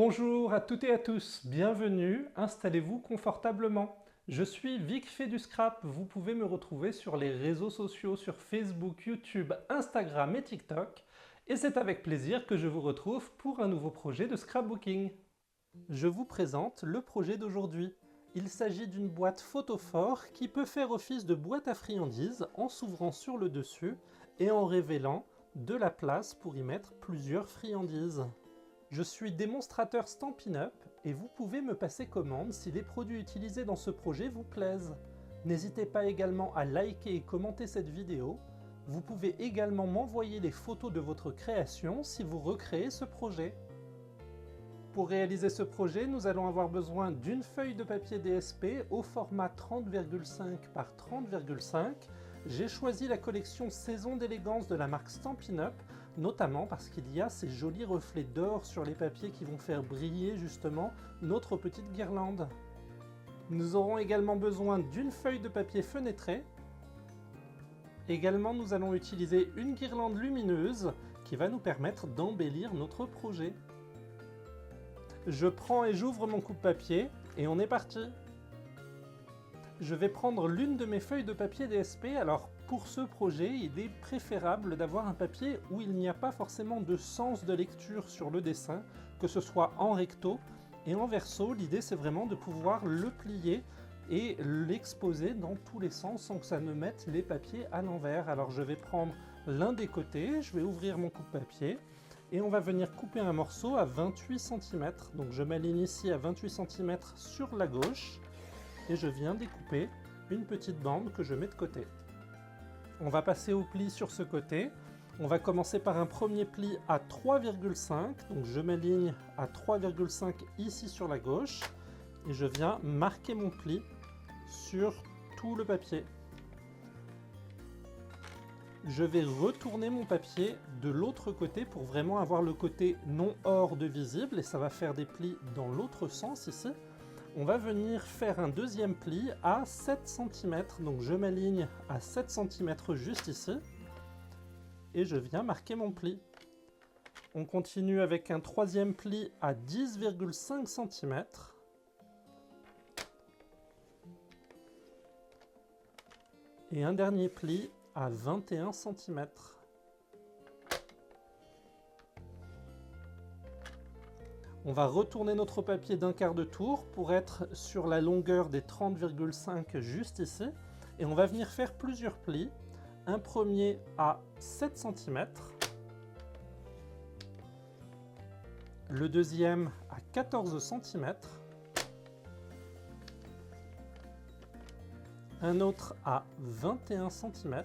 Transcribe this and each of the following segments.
Bonjour à toutes et à tous, bienvenue, installez-vous confortablement. Je suis Vic fait du scrap, vous pouvez me retrouver sur les réseaux sociaux, sur Facebook, YouTube, Instagram et TikTok. Et c'est avec plaisir que je vous retrouve pour un nouveau projet de scrapbooking. Je vous présente le projet d'aujourd'hui. Il s'agit d'une boîte photophore qui peut faire office de boîte à friandises en s'ouvrant sur le dessus et en révélant de la place pour y mettre plusieurs friandises. Je suis démonstrateur Stampin' Up et vous pouvez me passer commande si les produits utilisés dans ce projet vous plaisent. N'hésitez pas également à liker et commenter cette vidéo. Vous pouvez également m'envoyer les photos de votre création si vous recréez ce projet. Pour réaliser ce projet, nous allons avoir besoin d'une feuille de papier DSP au format 30,5 par 30,5. J'ai choisi la collection Saison d'élégance de la marque Stampin' Up, notamment parce qu'il y a ces jolis reflets d'or sur les papiers qui vont faire briller justement notre petite guirlande. Nous aurons également besoin d'une feuille de papier fenêtrée. Également, nous allons utiliser une guirlande lumineuse qui va nous permettre d'embellir notre projet. Je prends et j'ouvre mon coupe-papier et on est parti. Je vais prendre l'une de mes feuilles de papier DSP. Alors pour ce projet, il est préférable d'avoir un papier où il n'y a pas forcément de sens de lecture sur le dessin, que ce soit en recto et en verso. L'idée c'est vraiment de pouvoir le plier et l'exposer dans tous les sens sans que ça ne mette les papiers à l'envers. Alors je vais prendre l'un des côtés, je vais ouvrir mon coupe-papier et on va venir couper un morceau à 28 cm. Donc je m'aligne ici à 28 cm sur la gauche et je viens découper une petite bande que je mets de côté. On va passer au pli sur ce côté. On va commencer par un premier pli à 3,5. Donc je m'aligne à 3,5 ici sur la gauche et je viens marquer mon pli sur tout le papier. Je vais retourner mon papier de l'autre côté pour vraiment avoir le côté non hors de visible et ça va faire des plis dans l'autre sens ici. On va venir faire un deuxième pli à 7 cm, donc je m'aligne à 7 cm juste ici et je viens marquer mon pli. On continue avec un troisième pli à 10,5 cm. Et un dernier pli à 21 cm. On va retourner notre papier d'un quart de tour pour être sur la longueur des 30,5 juste ici. Et on va venir faire plusieurs plis. Un premier à 7 cm. Le deuxième à 14 cm. Un autre à 21 cm.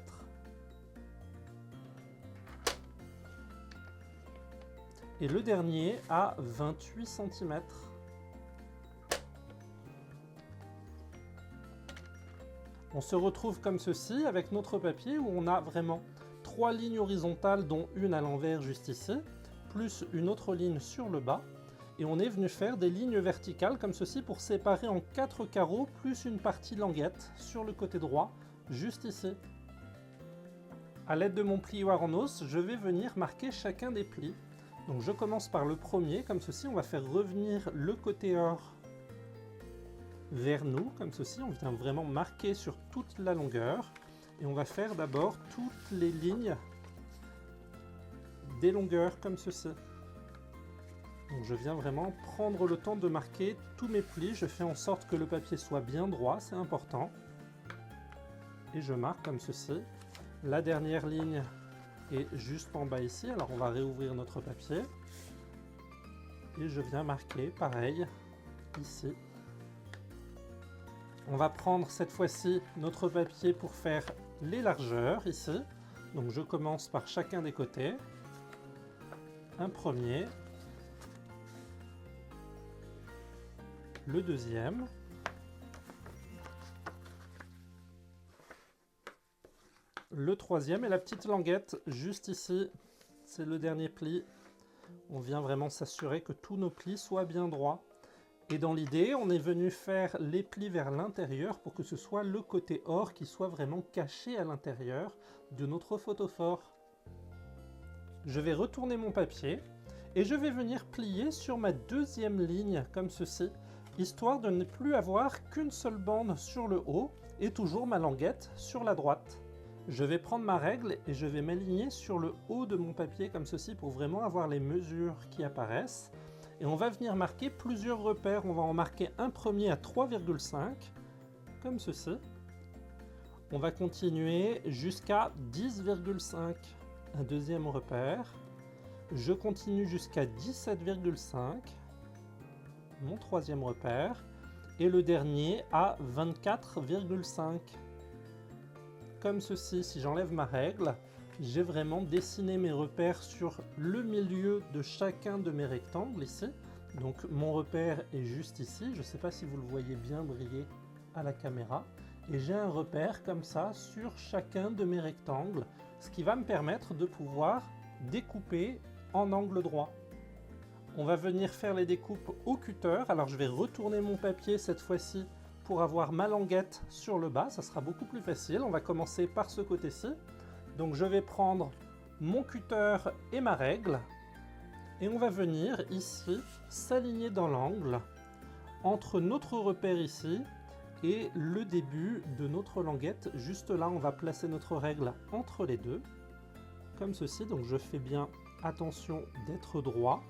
Et le dernier à 28 cm. On se retrouve comme ceci avec notre papier où on a vraiment 3 lignes horizontales dont une à l'envers juste ici, plus une autre ligne sur le bas. Et on est venu faire des lignes verticales comme ceci pour séparer en 4 carreaux plus une partie languette sur le côté droit, juste ici. À l'aide de mon plioir en os, je vais venir marquer chacun des plis. Donc je commence par le premier, comme ceci, on va faire revenir le côté or vers nous, comme ceci, on vient vraiment marquer sur toute la longueur. Et on va faire d'abord toutes les lignes des longueurs, comme ceci. Donc je viens vraiment prendre le temps de marquer tous mes plis, je fais en sorte que le papier soit bien droit, c'est important. Et je marque comme ceci. La dernière ligne est juste en bas ici, alors on va réouvrir notre papier. Et je viens marquer, pareil, ici. On va prendre cette fois-ci notre papier pour faire les largeurs, ici. Donc je commence par chacun des côtés. Un premier. Le deuxième. Le troisième et la petite languette juste ici, c'est le dernier pli. On vient vraiment s'assurer que tous nos plis soient bien droits. Et dans l'idée, on est venu faire les plis vers l'intérieur pour que ce soit le côté or qui soit vraiment caché à l'intérieur de notre photophore. Je vais retourner mon papier Et je vais venir plier sur ma deuxième ligne comme ceci, histoire de ne plus avoir qu'une seule bande sur le haut et toujours ma languette sur la droite. Je vais prendre ma règle et je vais m'aligner sur le haut de mon papier comme ceci pour vraiment avoir les mesures qui apparaissent. Et on va venir marquer plusieurs repères. On va en marquer un premier à 3,5 comme ceci. On va continuer jusqu'à 10,5, un deuxième repère. Je continue jusqu'à 17,5, mon troisième repère, et le dernier à 24,5. Comme ceci, si j'enlève ma règle, j'ai vraiment dessiné mes repères sur le milieu de chacun de mes rectangles ici. Donc mon repère est juste ici, je ne sais pas si vous le voyez bien briller à la caméra. Et j'ai un repère comme ça sur chacun de mes rectangles, ce qui va me permettre de pouvoir découper en angle droit. On va venir faire les découpes au cutter. Alors je vais retourner mon papier cette fois-ci pour avoir ma languette sur le bas, ça sera beaucoup plus facile. On va commencer par ce côté-ci. Donc je vais prendre mon cutter et ma règle et on va venir ici s'aligner dans l'angle entre notre repère ici et le début de notre languette. Juste là, on va placer notre règle entre les deux, comme ceci. Donc je fais bien attention d'être droit.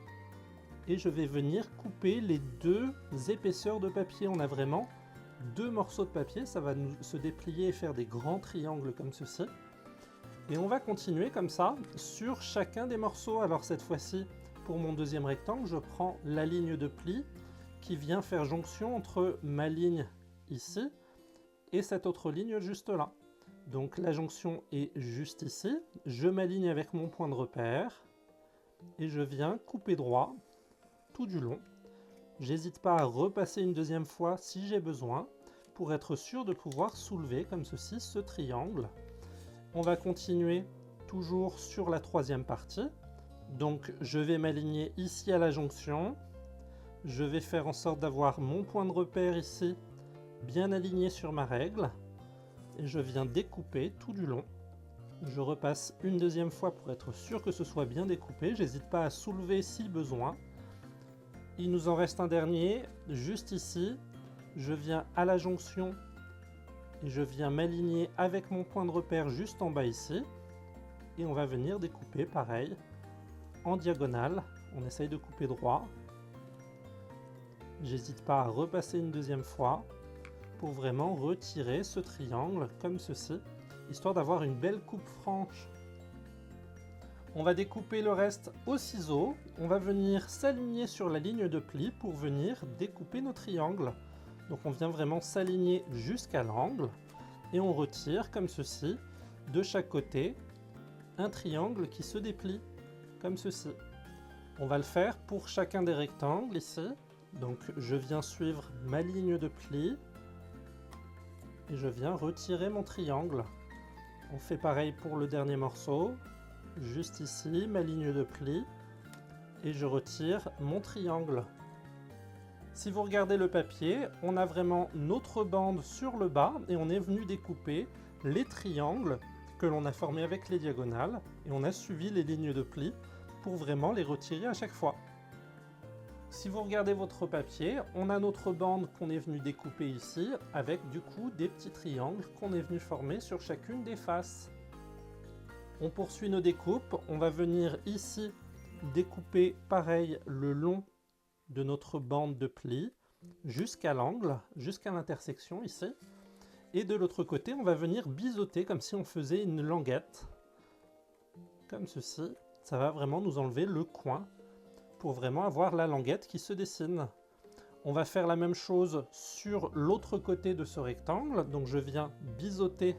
Et je vais venir couper les deux épaisseurs de papier. On a vraiment deux morceaux de papier. Ça va se déplier et faire des grands triangles comme ceci. Et on va continuer comme ça sur chacun des morceaux. Alors cette fois-ci, pour mon deuxième rectangle, je prends la ligne de pli qui vient faire jonction entre ma ligne ici et cette autre ligne juste là. Donc la jonction est juste ici. Je m'aligne avec mon point de repère et je viens couper droit tout du long. J'hésite pas à repasser une deuxième fois si j'ai besoin pour être sûr de pouvoir soulever comme ceci ce triangle. On va continuer toujours sur la troisième partie. Donc je vais m'aligner ici à la jonction. Je vais faire en sorte d'avoir mon point de repère ici bien aligné sur ma règle. Et je viens découper tout du long. Je repasse une deuxième fois pour être sûr que ce soit bien découpé. J'hésite pas à soulever si besoin. Il nous en reste un dernier, juste ici. Je viens à la jonction et je viens m'aligner avec mon point de repère juste en bas ici. Et on va venir découper pareil, en diagonale. On essaye de couper droit. J'hésite pas à repasser une deuxième fois pour vraiment retirer ce triangle comme ceci, histoire d'avoir une belle coupe franche. On va découper le reste au ciseau. On va venir s'aligner sur la ligne de pli pour venir découper nos triangles. Donc on vient vraiment s'aligner jusqu'à l'angle et on retire comme ceci de chaque côté un triangle qui se déplie comme ceci. On va le faire pour chacun des rectangles ici. Donc je viens suivre ma ligne de pli et je viens retirer mon triangle. On fait pareil pour le dernier morceau. Juste ici, ma ligne de pli et je retire mon triangle. Si vous regardez le papier, on a vraiment notre bande sur le bas et on est venu découper les triangles que l'on a formés avec les diagonales et on a suivi les lignes de pli pour vraiment les retirer à chaque fois. Si vous regardez votre papier, on a notre bande qu'on est venu découper ici avec du coup des petits triangles qu'on est venu former sur chacune des faces. On poursuit nos découpes, on va venir ici découper pareil le long de notre bande de pli jusqu'à l'angle, jusqu'à l'intersection ici. Et de l'autre côté, on va venir biseauter comme si on faisait une languette. Comme ceci, ça va vraiment nous enlever le coin pour vraiment avoir la languette qui se dessine. On va faire la même chose sur l'autre côté de ce rectangle. Donc je viens biseauter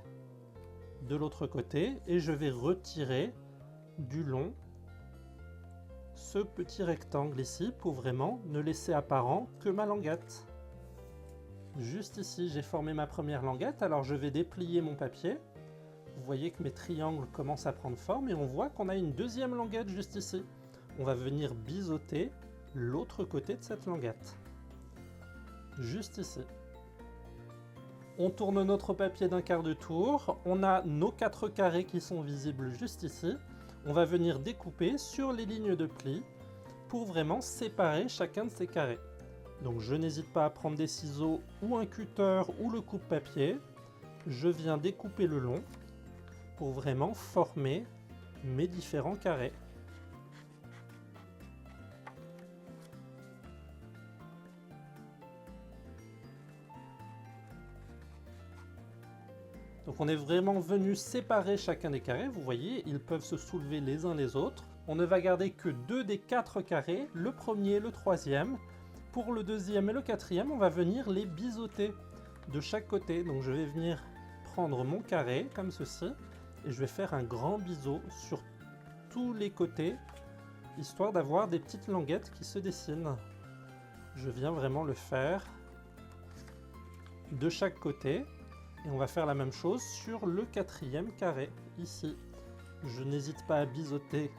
de l'autre côté et je vais retirer du long ce petit rectangle ici pour vraiment ne laisser apparent que ma languette. Juste ici, j'ai formé ma première languette, alors je vais déplier mon papier. Vous voyez que mes triangles commencent à prendre forme et on voit qu'on a une deuxième languette juste ici. On va venir biseauter l'autre côté de cette languette. Juste ici. On tourne notre papier d'un quart de tour. On a nos 4 carrés qui sont visibles juste ici. On va venir découper sur les lignes de pli pour vraiment séparer chacun de ces carrés. Donc je n'hésite pas à prendre des ciseaux ou un cutter ou le coupe-papier. Je viens découper le long pour vraiment former mes différents carrés. Donc on est vraiment venu séparer chacun des carrés. Vous voyez, ils peuvent se soulever les uns les autres. On ne va garder que 2 des 4 carrés, le premier et le troisième. Pour le deuxième et le quatrième, on va venir les biseauter de chaque côté. Donc je vais venir prendre mon carré comme ceci et je vais faire un grand biseau sur tous les côtés, histoire d'avoir des petites languettes qui se dessinent. Je viens vraiment le faire de chaque côté. Et on va faire la même chose sur le quatrième carré, ici. Je n'hésite pas à biseauter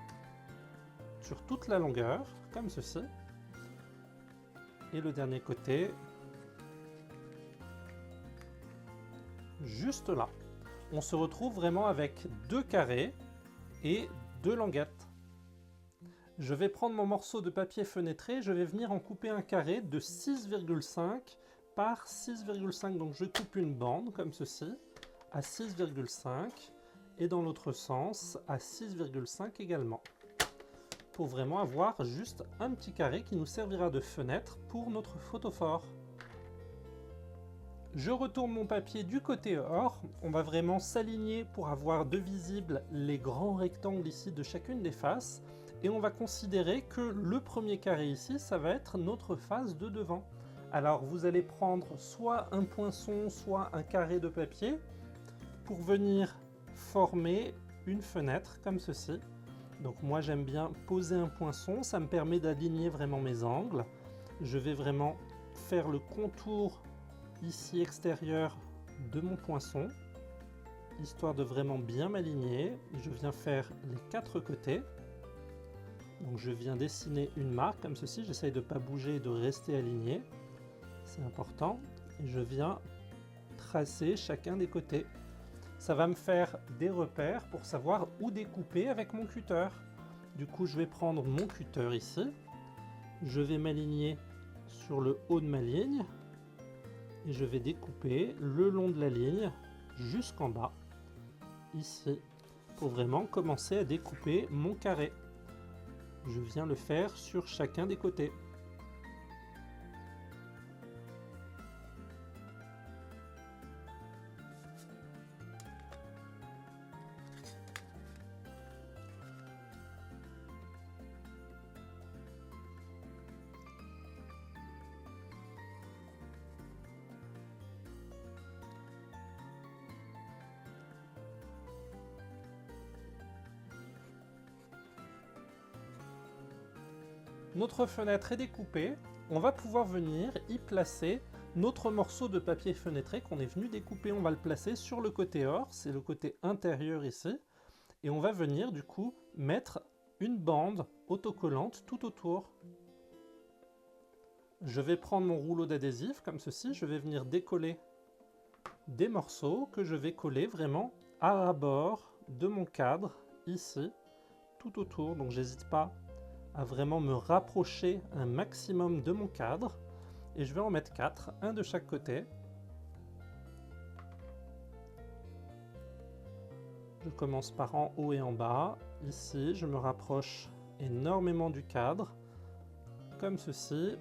sur toute la longueur, comme ceci. Et le dernier côté, juste là. On se retrouve vraiment avec 2 carrés et 2 languettes. Je vais prendre mon morceau de papier fenêtré, je vais venir en couper un carré de 6,5 par 6,5, donc je coupe une bande comme ceci à 6,5 et dans l'autre sens à 6,5 également, pour vraiment avoir juste un petit carré qui nous servira de fenêtre pour notre photophore. Je retourne mon papier du côté or, on va vraiment s'aligner pour avoir de visibles les grands rectangles ici de chacune des faces, et on va considérer que le premier carré ici, ça va être notre face de devant. Alors vous allez prendre soit un poinçon, soit un carré de papier pour venir former une fenêtre comme ceci. Donc moi j'aime bien poser un poinçon, ça me permet d'aligner vraiment mes angles. Je vais vraiment faire le contour ici extérieur de mon poinçon, histoire de vraiment bien m'aligner. Je viens faire les 4 côtés. Donc je viens dessiner une marque comme ceci, j'essaye de ne pas bouger et de rester aligné. C'est important. Et je viens tracer chacun des côtés. Ça va me faire des repères pour savoir où découper avec mon cutter. Du coup, je vais prendre mon cutter ici. Je vais m'aligner sur le haut de ma ligne. Et je vais découper le long de la ligne jusqu'en bas, ici, pour vraiment commencer à découper mon carré. Je viens le faire sur chacun des côtés. Notre fenêtre est découpée, on va pouvoir venir y placer notre morceau de papier fenêtré qu'on est venu découper. On va le placer sur le côté or, c'est le côté intérieur ici, et on va venir du coup mettre une bande autocollante tout autour. Je vais prendre mon rouleau d'adhésif comme ceci, je vais venir décoller des morceaux que je vais coller vraiment à ras-bord de mon cadre ici, tout autour. Donc j'hésite pas à vraiment me rapprocher un maximum de mon cadre, et je vais en mettre 4, un de chaque côté. Je commence par en haut et en bas. Ici, je me rapproche énormément du cadre, comme ceci.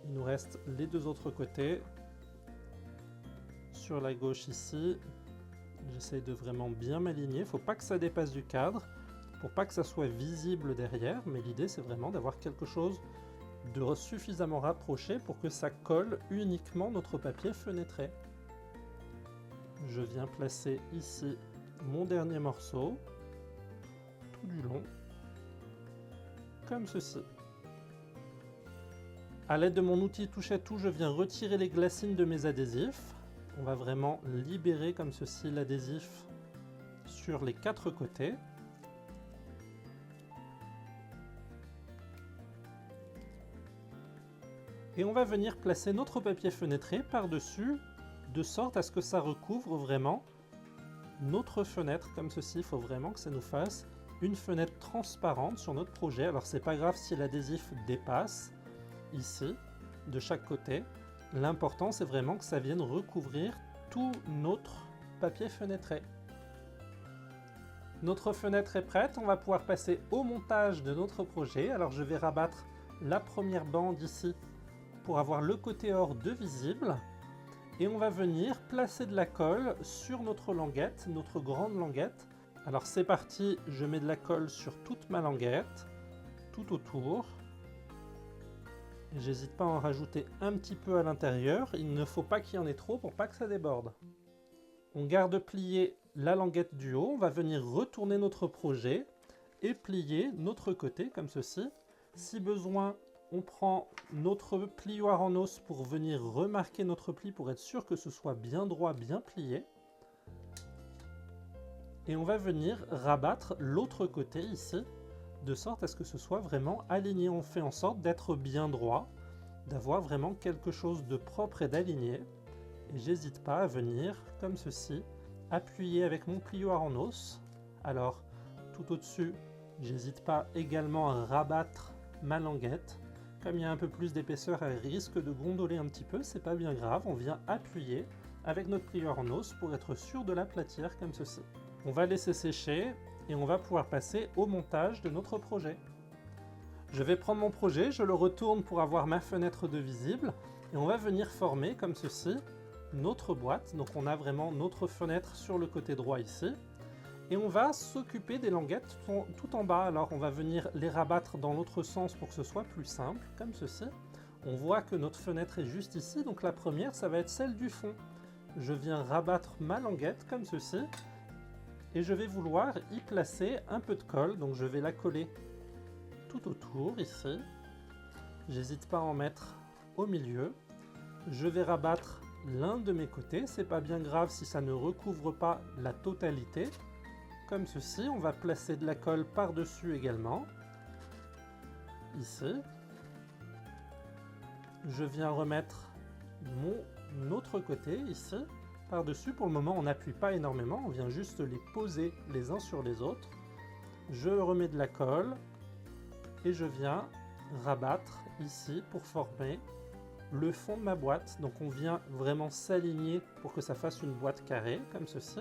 Il nous reste les 2 autres côtés. Sur la gauche ici, j'essaye de vraiment bien m'aligner. Il ne faut pas que ça dépasse du cadre, pour pas que ça soit visible derrière, mais l'idée c'est vraiment d'avoir quelque chose de suffisamment rapproché pour que ça colle uniquement notre papier fenêtré. Je viens placer ici mon dernier morceau, tout du long, comme ceci. A l'aide de mon outil touche à tout, je viens retirer les glacines de mes adhésifs. On va vraiment libérer comme ceci l'adhésif sur les 4 côtés. Et on va venir placer notre papier fenêtré par-dessus, de sorte à ce que ça recouvre vraiment notre fenêtre, comme ceci. Il faut vraiment que ça nous fasse une fenêtre transparente sur notre projet. Alors c'est pas grave si l'adhésif dépasse ici, de chaque côté. L'important c'est vraiment que ça vienne recouvrir tout notre papier fenêtré. Notre fenêtre est prête, on va pouvoir passer au montage de notre projet. Alors je vais rabattre la première bande ici pour avoir le côté hors de visible. Et on va venir placer de la colle sur notre languette, notre grande languette. Alors c'est parti, je mets de la colle sur toute ma languette, tout autour. J'hésite pas à en rajouter un petit peu à l'intérieur, il ne faut pas qu'il y en ait trop pour pas que ça déborde. On garde pliée la languette du haut, on va venir retourner notre projet et plier notre côté comme ceci. Si besoin, on prend notre plioir en os pour venir remarquer notre pli pour être sûr que ce soit bien droit, bien plié. Et on va venir rabattre l'autre côté ici, de sorte à ce que ce soit vraiment aligné. On fait en sorte d'être bien droit, d'avoir vraiment quelque chose de propre et d'aligné. Et j'hésite pas à venir, comme ceci, appuyer avec mon plioir en os. Alors, tout au-dessus, j'hésite pas également à rabattre ma languette. Comme il y a un peu plus d'épaisseur, elle risque de gondoler un petit peu, c'est pas bien grave, on vient appuyer avec notre plioir en os pour être sûr de l'aplatir comme ceci. On va laisser sécher et on va pouvoir passer au montage de notre projet. Je vais prendre mon projet, je le retourne pour avoir ma fenêtre de visible et on va venir former comme ceci notre boîte. Donc on a vraiment notre fenêtre sur le côté droit ici. Et on va s'occuper des languettes tout en bas. Alors on va venir les rabattre dans l'autre sens pour que ce soit plus simple, comme ceci. On voit que notre fenêtre est juste ici, donc la première, ça va être celle du fond. Je viens rabattre ma languette comme ceci. Et je vais vouloir y placer un peu de colle, donc je vais la coller tout autour ici. J'hésite pas à en mettre au milieu. Je vais rabattre l'un de mes côtés, c'est pas bien grave si ça ne recouvre pas la totalité. Comme ceci, on va placer de la colle par-dessus également. Ici. Je viens remettre mon autre côté ici, par-dessus. Pour le moment, on n'appuie pas énormément, on vient juste les poser les uns sur les autres. Je remets de la colle et je viens rabattre ici pour former le fond de ma boîte. Donc on vient vraiment s'aligner pour que ça fasse une boîte carrée, comme ceci.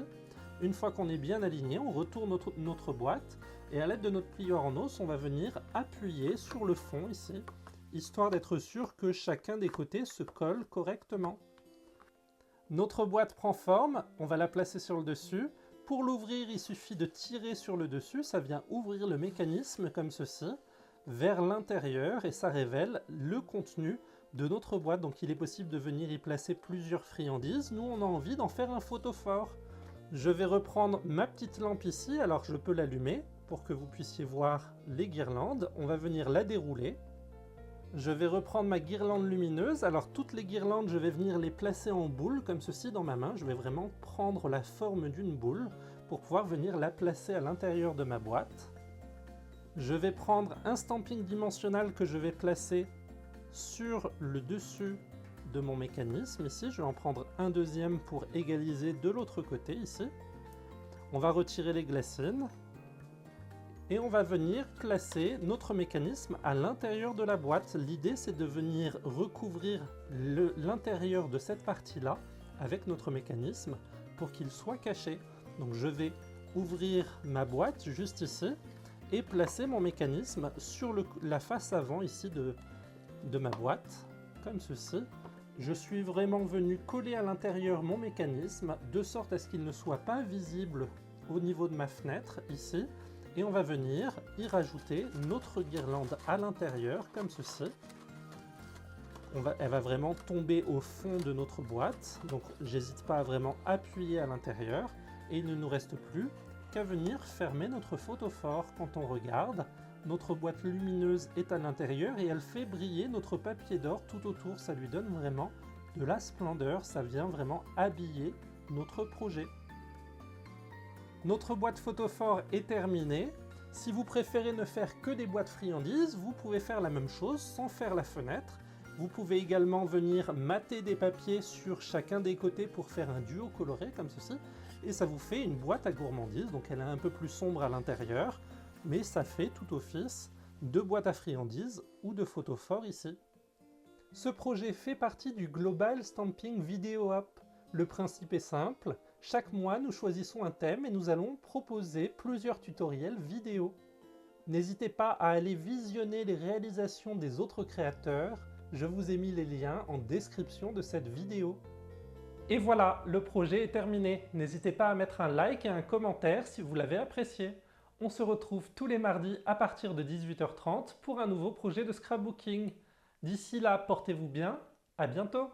Une fois qu'on est bien aligné, on retourne notre boîte et à l'aide de notre plioir en os, on va venir appuyer sur le fond ici, histoire d'être sûr que chacun des côtés se colle correctement. Notre boîte prend forme, on va la placer sur le dessus. Pour l'ouvrir, il suffit de tirer sur le dessus, ça vient ouvrir le mécanisme comme ceci, vers l'intérieur et ça révèle le contenu de notre boîte. Donc il est possible de venir y placer plusieurs friandises. Nous, on a envie d'en faire un photophore. Je vais reprendre ma petite lampe ici, alors je peux l'allumer pour que vous puissiez voir les guirlandes. On va venir la dérouler. Je vais reprendre ma guirlande lumineuse. Alors toutes les guirlandes, je vais venir les placer en boule comme ceci dans ma main. Je vais vraiment prendre la forme d'une boule pour pouvoir venir la placer à l'intérieur de ma boîte. Je vais prendre un stamping dimensionnel que je vais placer sur le dessus de mon mécanisme ici. Je vais en prendre un deuxième pour égaliser de l'autre côté ici. On va retirer les glacines et on va venir placer notre mécanisme à l'intérieur de la boîte. L'idée, c'est de venir recouvrir l'intérieur de cette partie-là avec notre mécanisme pour qu'il soit caché. Donc je vais ouvrir ma boîte juste ici et placer mon mécanisme sur la face avant ici de ma boîte, comme ceci. Je suis vraiment venu coller à l'intérieur mon mécanisme de sorte à ce qu'il ne soit pas visible au niveau de ma fenêtre ici. Et on va venir y rajouter notre guirlande à l'intérieur comme ceci. Elle va vraiment tomber au fond de notre boîte. Donc j'hésite pas à vraiment appuyer à l'intérieur. Et il ne nous reste plus qu'à venir fermer notre photophore. Quand on regarde, notre boîte lumineuse est à l'intérieur et elle fait briller notre papier d'or tout autour. Ça lui donne vraiment de la splendeur, ça vient vraiment habiller notre projet. Notre boîte photophore est terminée. Si vous préférez ne faire que des boîtes friandises, vous pouvez faire la même chose sans faire la fenêtre. Vous pouvez également venir mater des papiers sur chacun des côtés pour faire un duo coloré comme ceci. Et ça vous fait une boîte à gourmandise, donc elle est un peu plus sombre à l'intérieur. mais ça fait tout office de boîte à friandises ou de photophore ici. Ce projet fait partie du Global Stamping Video Hub. Le principe est simple, chaque mois nous choisissons un thème et nous allons proposer plusieurs tutoriels vidéo. N'hésitez pas à aller visionner les réalisations des autres créateurs, je vous ai mis les liens en description de cette vidéo. Et voilà, le projet est terminé. N'hésitez pas à mettre un like et un commentaire si vous l'avez apprécié. On se retrouve tous les mardis à partir de 18h30 pour un nouveau projet de scrapbooking. D'ici là, portez-vous bien, à bientôt!